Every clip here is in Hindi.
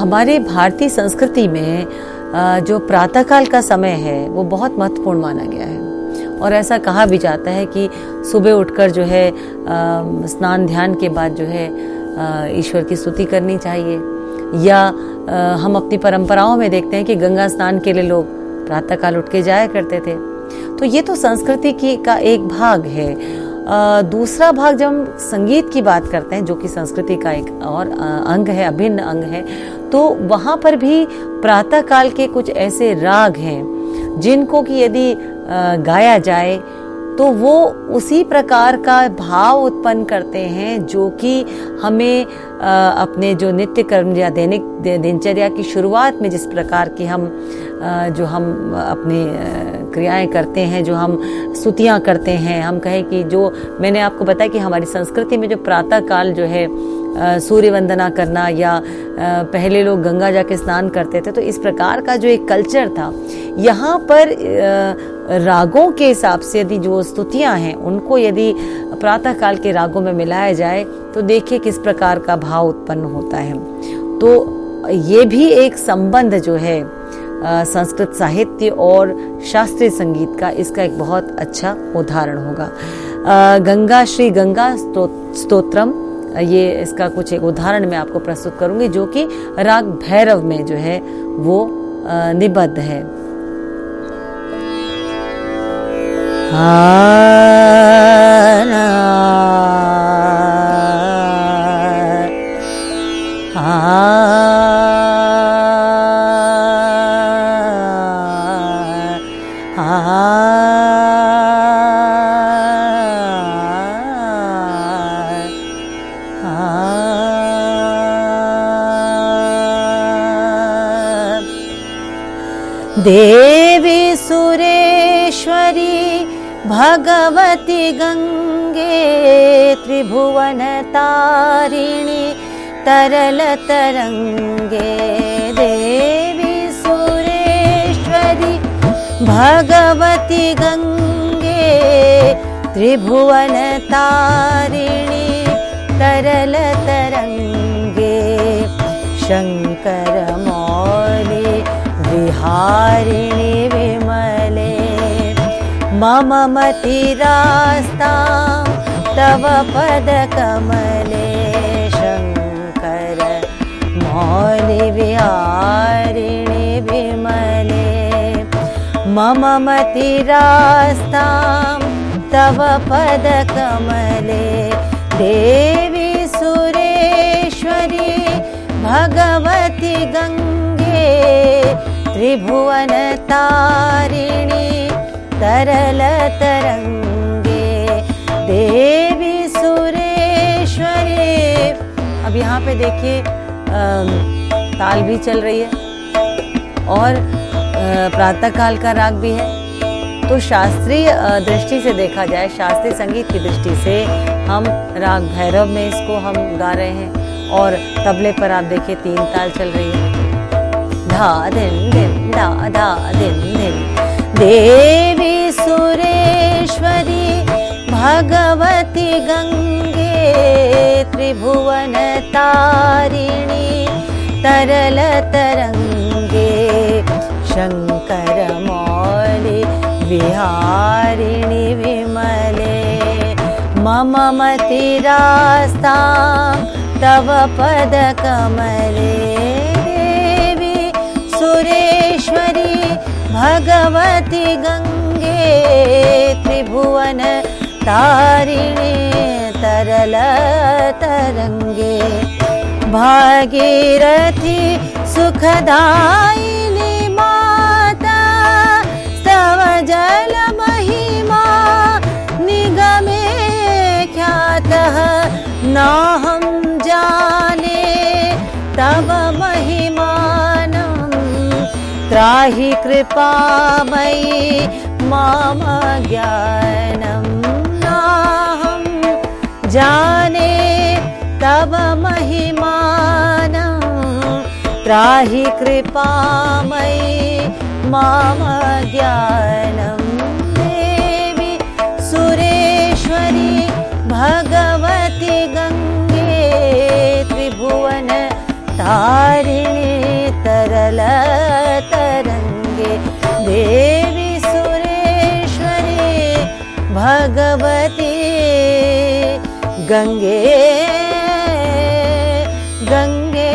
हमारे भारतीय संस्कृति में जो प्रातःकाल का समय है वो बहुत महत्वपूर्ण माना गया है और ऐसा कहा भी जाता है कि सुबह उठकर जो है स्नान ध्यान के बाद जो है ईश्वर की स्तुति करनी चाहिए। या हम अपनी परंपराओं में देखते हैं कि गंगा स्नान के लिए लोग प्रातःकाल उठ के जाया करते थे। तो ये तो संस्कृति की का एक भाग है। दूसरा भाग जब हम संगीत की बात करते हैं जो कि संस्कृति का एक और अंग है, अभिन्न अंग है, तो वहाँ पर भी प्रातःकाल के कुछ ऐसे राग हैं जिनको कि यदि गाया जाए तो वो उसी प्रकार का भाव उत्पन्न करते हैं जो कि हमें अपने जो नित्य कर्म या दैनिक दिनचर्या की शुरुआत में जिस प्रकार की हम अपनी क्रियाएं करते हैं, जो हम स्तुतियां करते हैं, हम कहें कि जो मैंने आपको बताया कि हमारी संस्कृति में जो प्रातः काल जो है सूर्य वंदना करना या पहले लोग गंगा जाके स्नान करते थे, तो इस प्रकार का जो एक कल्चर था, यहाँ पर रागों के हिसाब से यदि जो स्तुतियाँ हैं उनको यदि प्रातःकाल के रागों में मिलाया जाए तो देखिए किस प्रकार का भाव उत्पन्न होता है। तो ये भी एक संबंध जो है संस्कृत साहित्य और शास्त्रीय संगीत का, इसका एक बहुत अच्छा उदाहरण होगा। गंगा श्री गंगा स्तोत्रम, ये इसका कुछ एक उदाहरण मैं आपको प्रस्तुत करूंगी जो कि राग भैरव में जो है वो निबद्ध है। देवी सुरेश्वरी भगवती गंगे त्रिभुवन तारिणी तरल तरंगे। देवी सुरेश्वरी भगवती गंगे त्रिभुवन तारिणी तरल तरंगे। शंकर मौली विहारिणी विमले मम मतिरास्तां तव पद कमले। शंकर मौली विहारिणी विमले मम मतिरास्तां तव पद कमले। देवी सुरेश्वरी भगवती गंगे त्रिभुवन तारिणी तरल तरंगे। देवी सुरेश्वरी। अब यहाँ पे देखिए ताल भी चल रही है और प्रातःकाल का राग भी है। तो शास्त्रीय दृष्टि से देखा जाए, शास्त्रीय संगीत की दृष्टि से हम राग भैरव में इसको हम गा रहे हैं और तबले पर आप देखिए 3 ताल चल रही है, धा धिन धिन धा धा धिन धिन। देवी सुरेश्वरी भगवती गंगे त्रिभुवन तारिणी तरल तरंगे। शंकर मौली विहारिणी विमले मम मतिरास्तां तव पद कमले। देवी सुरेश्वरी भगवती गंगे त्रिभुवन तारिणी तरल तरंगे। भागीरथी सुखदायिनी माता स्तव जल महिमा निगमे ख्यातः नाहं जाने तव महिमानं। त्राहि कृपामयि माम ज्ञानं नाहं जाने तव महिमानं। त्राहि कृपामयि माम ज्ञानं। देवी सुरेश्वरी भगवती गंगे त्रिभुवन तारिणी तरल तरंगे देवी सुरेश्वरी भगवती गंगे गंगे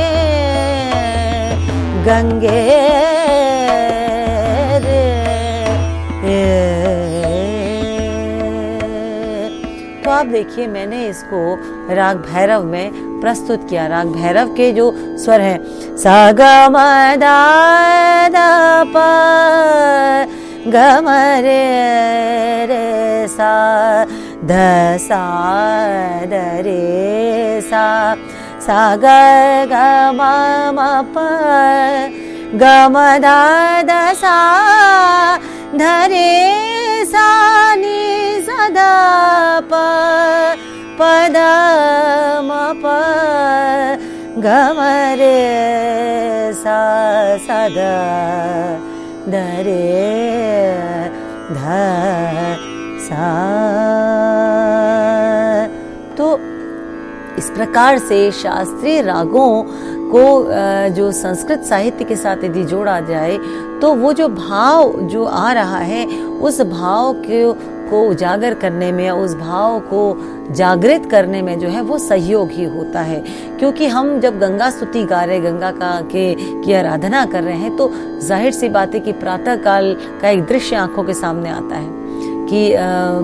गंगे तो आप देखिए मैंने इसको राग भैरव में प्रस्तुत किया। राग भैरव के जो स्वर हैं सा ग म दा दा प ग म रे रे सा ध सा द रे सा सा ग ग म म प ग म दा द सा ध रे सा नि सा द प प द म प ग म रे सा सा द द रे ध सा। तो इस प्रकार से शास्त्रीय रागों को जो संस्कृत साहित्य के साथ यदि जोड़ा जाए तो वो जो भाव जो आ रहा है उस भाव को उजागर करने में या उस भाव को जागृत करने में जो है वो सहयोग ही होता है। क्योंकि हम जब गंगा स्तुति गा रहे, गंगा की आराधना कर रहे हैं तो जाहिर सी बात है कि प्रातः काल का एक दृश्य आंखों के सामने आता है कि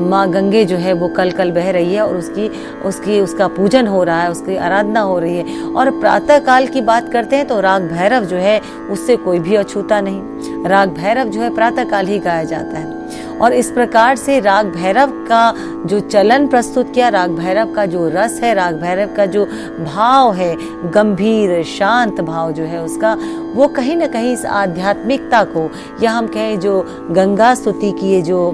माँ गंगे जो है वो कल कल बह रही है और उसका पूजन हो रहा है, उसकी आराधना हो रही है। और प्रातः काल की बात करते हैं तो राग भैरव जो है उससे कोई भी अछूता नहीं। राग भैरव जो है प्रातः काल ही गाया जाता है। और इस प्रकार से राग भैरव का जो चलन प्रस्तुत किया, राग भैरव का जो रस है, राग भैरव का जो भाव है, गंभीर शांत भाव जो है उसका, वो कहीं ना कहीं इस आध्यात्मिकता को या हम कहें जो गंगा स्तुति की ये जो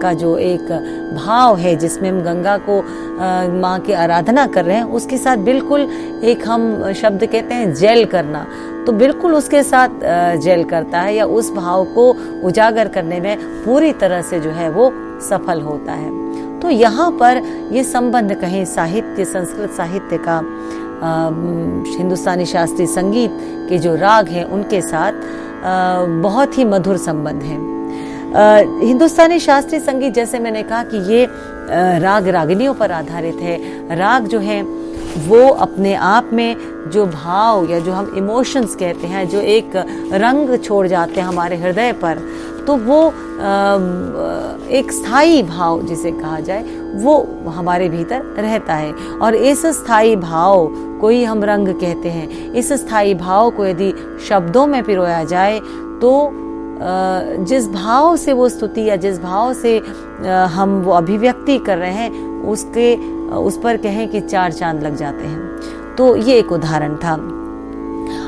का जो एक भाव है जिसमें हम गंगा को माँ की आराधना कर रहे हैं उसके साथ बिल्कुल एक हम शब्द कहते हैं जेल करना, तो बिल्कुल उसके साथ जेल करता है या उस भाव को उजागर करने में पूरी तरह से जो है वो सफल होता है। तो यहाँ पर ये संबंध कहीं साहित्य, संस्कृत साहित्य का हिंदुस्तानी शास्त्रीय संगीत के जो राग हैं उनके साथ बहुत ही मधुर संबंध है। हिंदुस्तानी शास्त्रीय संगीत जैसे मैंने कहा कि ये राग रागिनियों पर आधारित है। राग जो है वो अपने आप में जो भाव या जो हम इमोशंस कहते हैं, जो एक रंग छोड़ जाते हैं हमारे हृदय पर, तो वो एक स्थायी भाव जिसे कहा जाए वो हमारे भीतर रहता है। और इस स्थायी भाव को ही हम रंग कहते हैं। इस स्थायी भाव को यदि शब्दों में पिरोया जाए तो जिस भाव से वो स्तुति या जिस भाव से हम वो अभिव्यक्ति कर रहे हैं उस पर कहें कि 4 चांद लग जाते हैं। तो ये एक उदाहरण था।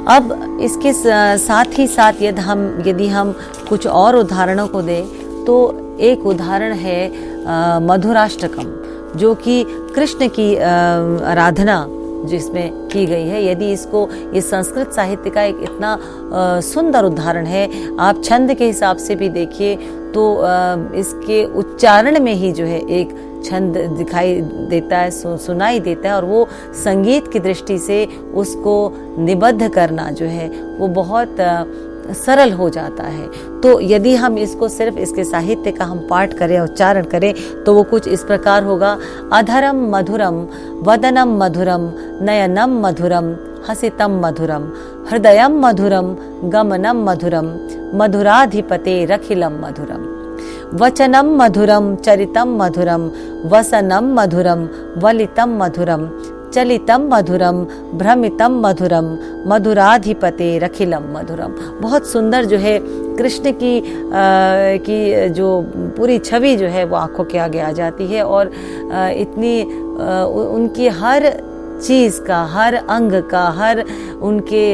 अब इसके साथ ही साथ यदि हम कुछ और उदाहरणों को दें तो एक उदाहरण है मधुराष्टकम, जो कि कृष्ण की आराधना जिसमें की गई है। यदि ये संस्कृत साहित्य का एक इतना सुंदर उदाहरण है, आप छंद के हिसाब से भी देखिए तो इसके उच्चारण में ही जो है एक छंद दिखाई देता है, सुनाई देता है, और वो संगीत की दृष्टि से उसको निबद्ध करना जो है वो बहुत सरल हो जाता है। तो यदि हम इसको सिर्फ इसके साहित्य का हम पाठ करें, उच्चारण करें, तो वो कुछ इस प्रकार होगा। अधरम मधुरम वदनम मधुरम नयनम मधुरम हसितम मधुरम हृदयम मधुरम गमनम मधुरम मधुराधिपते रखिलम मधुरम वचनम मधुरम चरितम मधुरम वसनम मधुरम वलितम मधुरम चलितम मधुरम भ्रमितम मधुरम मधुराधिपते रखिलम मधुरम। बहुत सुंदर जो है कृष्ण की जो पूरी छवि जो है वो आंखों के आगे आ जाती है, और इतनी उनकी हर चीज़ का, हर अंग का, हर उनके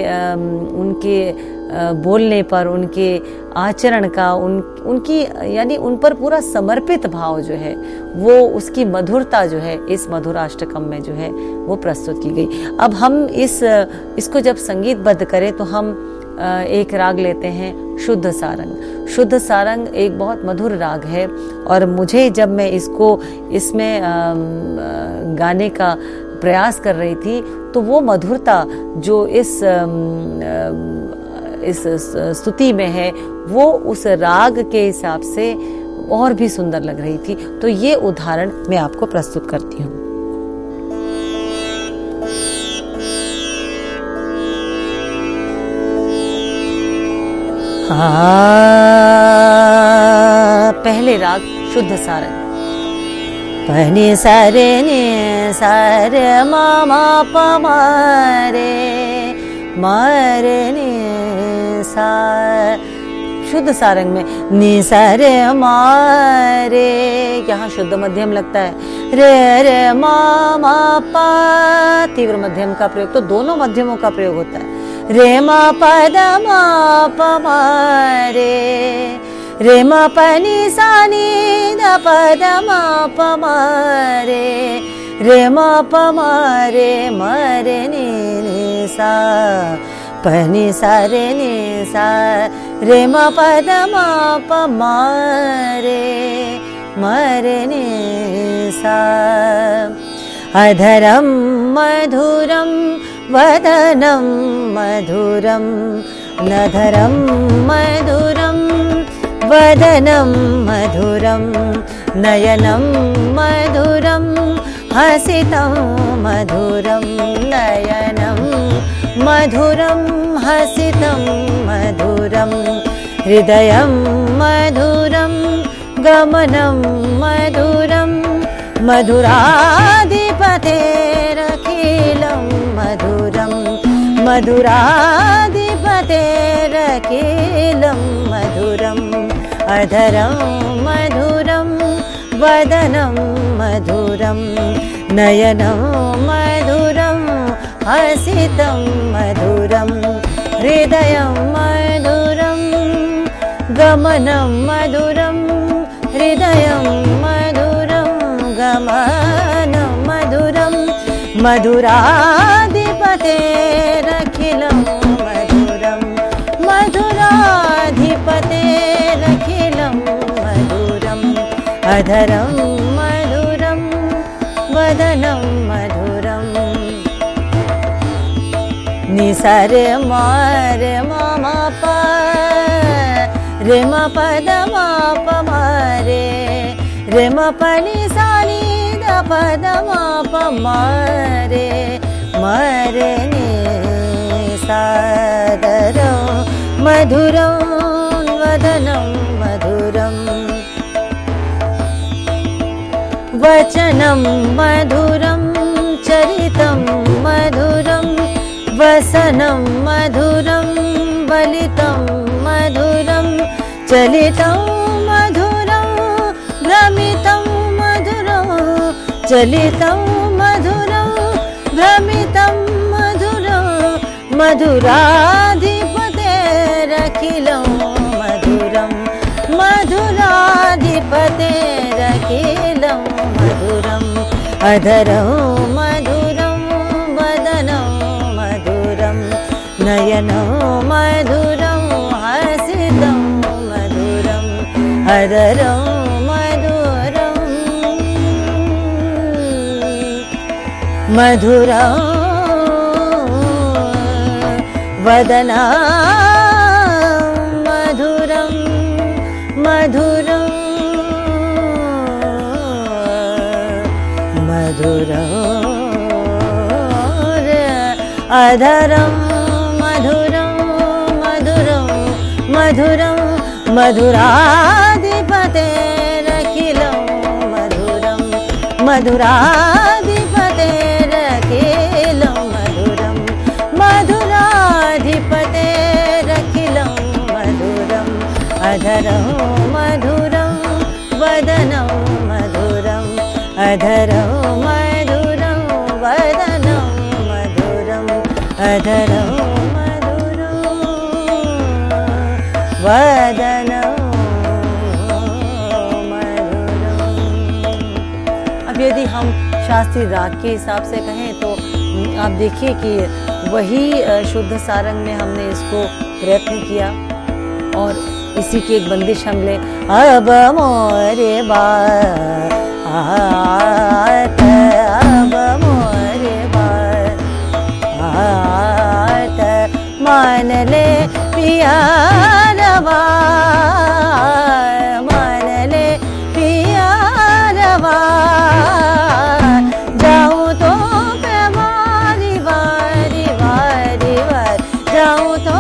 बोलने पर, उनके आचरण का, उनकी यानी उन पर पूरा समर्पित भाव जो है वो, उसकी मधुरता जो है इस मधुराष्टकम में जो है वो प्रस्तुत की गई। अब हम इसको जब संगीतबद्ध करें तो हम एक राग लेते हैं शुद्ध सारंग। शुद्ध सारंग एक बहुत मधुर राग है, और मुझे जब मैं इसमें गाने का प्रयास कर रही थी, तो वो मधुरता जो इस स्तुति में है वो उस राग के हिसाब से और भी सुंदर लग रही थी। तो ये उदाहरण मैं आपको प्रस्तुत करती हूँ। पहले राग शुद्ध सारंग। पनि सारे नि सारे मामा पमारे मारे नि सा। शुद्ध सारंग में नि सारे मारे, यहाँ शुद्ध मध्यम लगता है। रे रे मामा पा, तीव्र मध्यम का प्रयोग, तो दोनों मध्यमों का प्रयोग होता है। रे मा पद मा प मा रे, रे मा प नि सा नि द पद मा प मा रे, रे मा प मा रे म रे नि नि सा, प नि सा रे नि सा, रे मा पद मा प मा रे म रे नि सा। अधरम मधुरम वदनं मधुरं, नधरं मधुरं वदनं मधुरं, नयनं मधुरं हसितं मधुरं, नयनं मधुरं हसितं मधुरं, हृदयं मधुरं गमनं मधुरं, मधुराधिपतेरखिलं मधुरं, मधुराधिपतेरखिलं मधुरं। अधरं मधुरं वदनं मधुरं, नयनं मधुरं हसितं मधुरं, हृदयं मधुरं गमनं मधुरं, हृदयं मधुरं गमनं मधुरं, मधुराधिपतेरखिलं मधुरं, मधुराधिपतेरखिलं मधुरं। अधरं मधुरं वदनं मधुरं, नि सा रे मा रे मा मा प, रे मा पद मा प मा रे, रे मा प नि सा नि द पद मा प मा रे म रे नि सा। अधरं मधुरं वदनं मधुरं, वचनं मधुरं चरितं मधुरं, वसनं मधुरं बलितं मधुरं, चलितं मधुरं भ्रमितं मधुरं, चलितं मधुरं भ्रमितं मधुरं, मधुराधिपतेरखिलं मधुरं, मधुराधिपतेरखिलं मधुरं। अधरं मधुरं वदनं मधुरं, नयनं मधुरं हसितं मधुरं, अधरं मधुरं मधुरं वदनं मधुरं, मधुरं मधुरं अधरं मधुरं मधुरं मधुरं, मधुराधिपतेरखिलं मधुरं, मधुराधिपतेरखिलं मधुरं, मधुराधिपतेरखिलं मधुरं। अधरं मधुरं वदनं मधुरं, अधरं मधुरं वदनं मधुरं, अधरं मधुरं वदनं मधुरं। अब यदि हम शास्त्रीय राग के हिसाब से कहें तो आप देखिए कि वही शुद्ध सारंग में हमने इसको प्रयत्न किया और इसी की एक बंदिश हम ले। अब मोरे बात, अब मोरे मान ले पिया रवा, मान ले पिया रवा, जाऊं तो मैं वारी वारी वारी वारी, जाऊं तो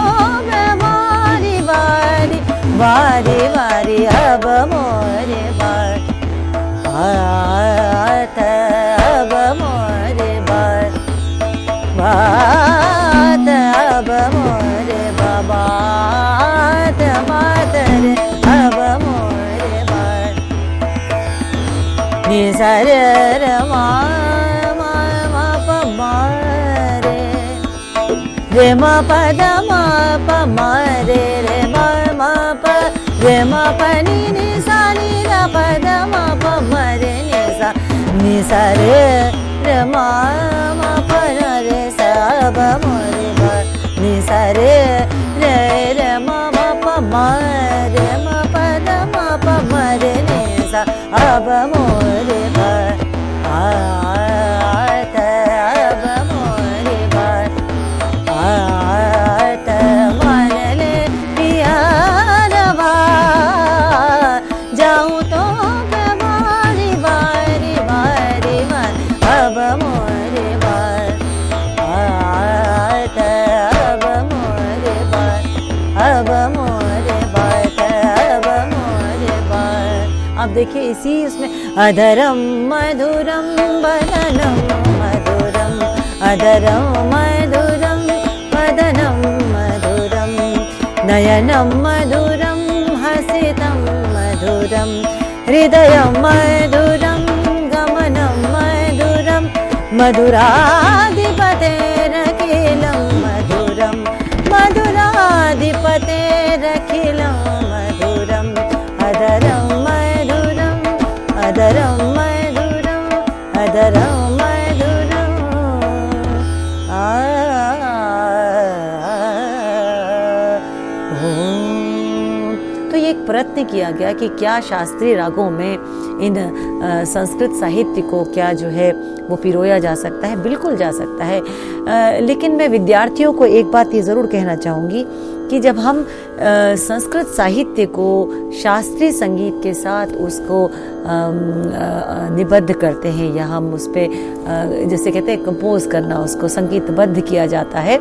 मैं वारी वारी वारी वारी, अब मोरे बार बात, अब मोरे बार बात, अब मोरे बात बात रे, अब मोरे बार नि सा रे रे मा मा मा प मा रे मा प द मा प मा रे रे मा मा प रे मा प नि नि सा नि द प द मा प मा रे नि सा रे रे मा मा प रे सा, अब मोरे बार नि सा रे रे रे मा मा प मा रे मा प द मा प मा रे नि सा, अब मोरे बार आत, अब मोरे बार आत, मान ले पिया रवा, जाऊं तो मैं वारी वारी वारी वारी, अब मोरे बार आत, अब मोरे बार, अब मोरे बात, अब मोरे बार। अब देखिए इसी उसमें अधरम मधुरम वदनम मधुरम, अधरम मधुरम वदनम मधुरम, नयनम मधुरम हसितं मधुरम, हृदयं मधुरं गमनं मधुरं, मधुराधिपतेरखिलं मधुरं, मधुराधिपतेरखिलं मधुरं, अधरं मधुरं, अधरं मधुरं, अधरं मधुरं तो ये एक प्रयत्न किया गया कि क्या शास्त्रीय रागों में इन संस्कृत साहित्य को क्या जो है वो पिरोया जा सकता है। बिल्कुल जा सकता है, लेकिन मैं विद्यार्थियों को एक बात ये ज़रूर कहना चाहूँगी कि जब हम संस्कृत साहित्य को शास्त्रीय संगीत के साथ उसको निबद्ध करते हैं या हम उस पर जैसे कहते हैं कंपोज करना, उसको संगीतबद्ध किया जाता है,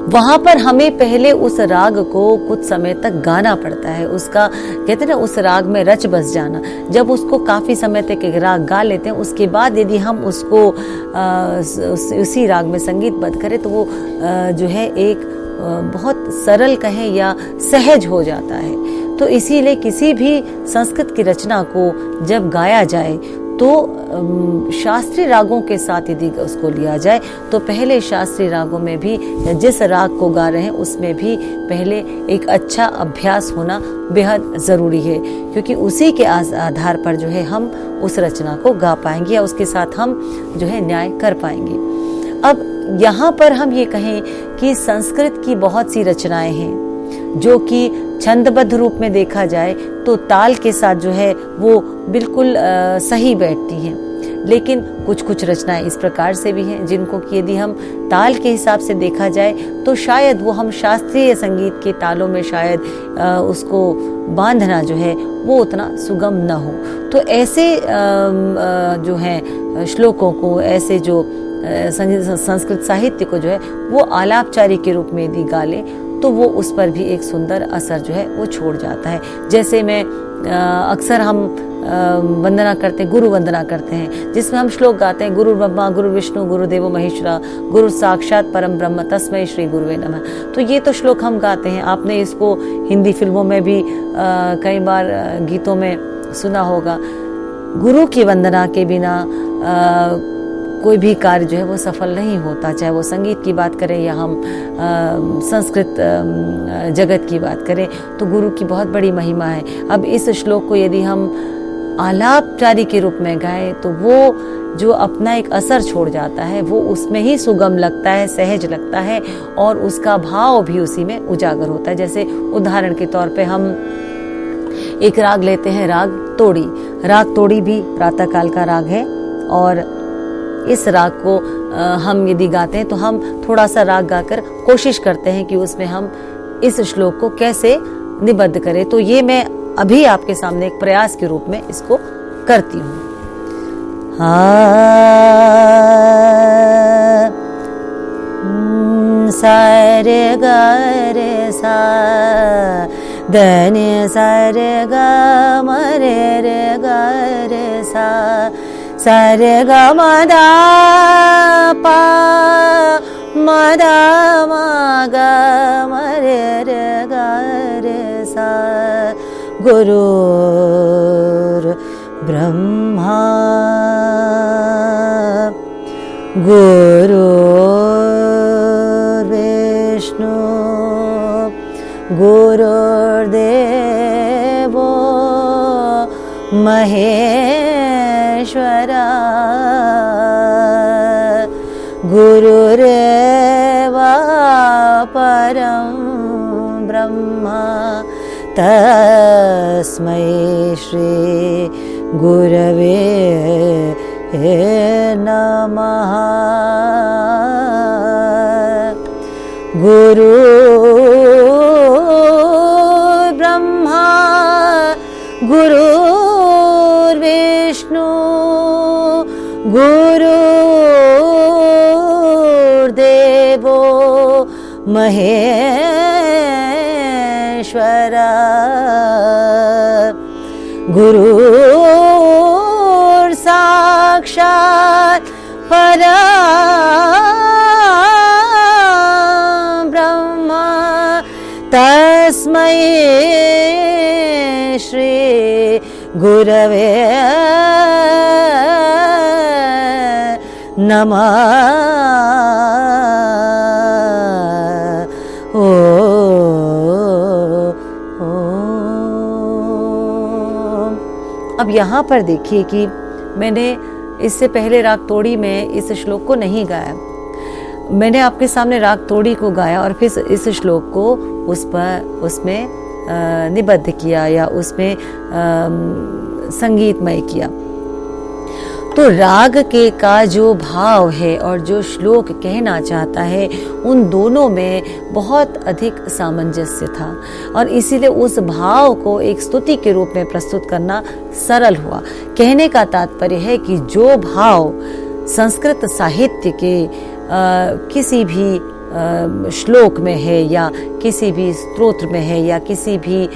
वहाँ पर हमें पहले उस राग को कुछ समय तक गाना पड़ता है। उसका कहते हैं ना, उस राग में रच बस जाना। जब उसको काफ़ी समय तक एक राग गा लेते हैं, उसके बाद यदि हम उसको उसी राग में संगीतबद्ध करें तो वो जो है एक बहुत सरल कहें या सहज हो जाता है। तो इसीलिए किसी भी संस्कृत की रचना को जब गाया जाए तो शास्त्रीय रागों के साथ यदि उसको लिया जाए तो पहले शास्त्रीय रागों में भी जिस राग को गा रहे हैं उसमें भी पहले एक अच्छा अभ्यास होना बेहद ज़रूरी है, क्योंकि उसी के आधार पर जो है हम उस रचना को गा पाएंगे या उसके साथ हम जो है न्याय कर पाएंगे। अब यहाँ पर हम ये कहें कि संस्कृत की बहुत सी रचनाएं हैं जो कि छंदबद्ध रूप में देखा जाए तो ताल के साथ जो है वो बिल्कुल सही बैठती हैं, लेकिन कुछ रचनाएं इस प्रकार से भी हैं जिनको कि यदि हम ताल के हिसाब से देखा जाए तो शायद वो हम शास्त्रीय संगीत के तालों में शायद उसको बांधना जो है वो उतना सुगम न हो। तो ऐसे जो हैं श्लोकों को, ऐसे जो संस्कृत साहित्य को जो है वो आलापचारी के रूप में यदि गा ले तो वो उस पर भी एक सुंदर असर जो है वो छोड़ जाता है। जैसे मैं अक्सर हम वंदना करते हैं, गुरु वंदना करते हैं, जिसमें हम श्लोक गाते हैं, गुरु ब्रह्मा गुरु विष्णु गुरुदेवो महेश्वरा गुरु साक्षात परम ब्रह्म तस्मै श्री गुरुवे नमः। तो ये तो श्लोक हम गाते हैं। आपने इसको हिंदी फिल्मों में भी कई बार गीतों में सुना होगा। गुरु की वंदना के बिना कोई भी कार्य जो है वो सफल नहीं होता, चाहे वो संगीत की बात करें या हम संस्कृत जगत की बात करें, तो गुरु की बहुत बड़ी महिमा है। अब इस श्लोक को यदि हम आलापचारी के रूप में गाएं तो वो जो अपना एक असर छोड़ जाता है वो उसमें ही सुगम लगता है, सहज लगता है और उसका भाव भी उसी में उजागर होता है। जैसे उदाहरण के तौर पे हम एक राग लेते हैं, राग तोड़ी। राग तोड़ी भी प्रातःकाल का राग है और इस राग को हम यदि गाते हैं तो हम थोड़ा सा राग गाकर कोशिश करते हैं कि उसमें हम इस श्लोक को कैसे निबद्ध करें। तो ये मैं अभी आपके सामने एक प्रयास के रूप में इसको करती हूँ। सा रे ग रे सा ध नि सा रे ग म रे ग रे सा सा रे ग म द पा म द म ग म रे ग रे सा गुरुर् ब्रह्मा गुरुर्विष्णु गुरुर्देवो महेश्वरा गुरुरेव परं ब्रह्मा तस्मै श्री गुरवे नमः। गुरु ब्रह्मा गुरुर्विष्णु गुरुर्देवो महेश्वरा गुरुर् साक्षात् परं ब्रह्मा तस्मै श्री गुरवे नमः। अब यहाँ पर देखिए कि मैंने इससे पहले राग तोड़ी में इस श्लोक को नहीं गाया। मैंने आपके सामने राग तोड़ी को गाया और फिर इस श्लोक को उसमें निबद्ध किया या उसमें संगीतमय किया। तो राग के का जो भाव है और जो श्लोक कहना चाहता है उन दोनों में बहुत अधिक सामंजस्य था और इसीलिए उस भाव को एक स्तुति के रूप में प्रस्तुत करना सरल हुआ। कहने का तात्पर्य है कि जो भाव संस्कृत साहित्य के किसी भी श्लोक में है या किसी भी स्तोत्र में है या किसी भी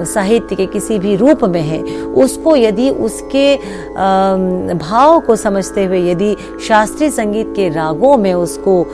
साहित्य के किसी भी रूप में है, उसको यदि उसके भाव को समझते हुए यदि शास्त्रीय संगीत के रागों में उसको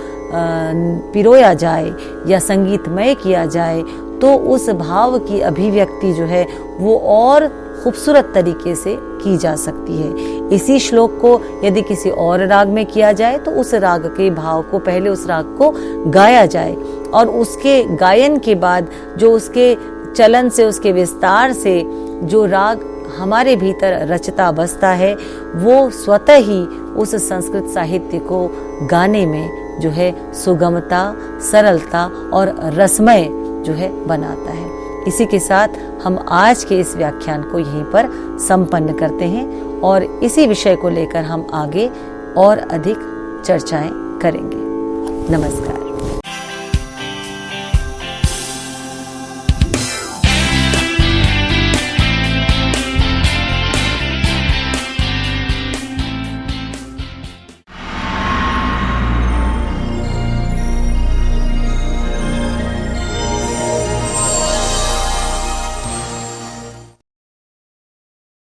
पिरोया जाए या संगीतमय किया जाए तो उस भाव की अभिव्यक्ति जो है वो और खूबसूरत तरीके से की जा सकती है। इसी श्लोक को यदि किसी और राग में किया जाए तो उस राग के भाव को पहले उस राग को गाया जाए और उसके गायन के बाद जो उसके चलन से उसके विस्तार से जो राग हमारे भीतर रचता बसता है वो स्वतः ही उस संस्कृत साहित्य को गाने में जो है सुगमता, सरलता और रसमय जो है बनाता है। इसी के साथ हम आज के इस व्याख्यान को यहीं पर संपन्न करते हैं और इसी विषय को लेकर हम आगे और अधिक चर्चाएं करेंगे। नमस्कार।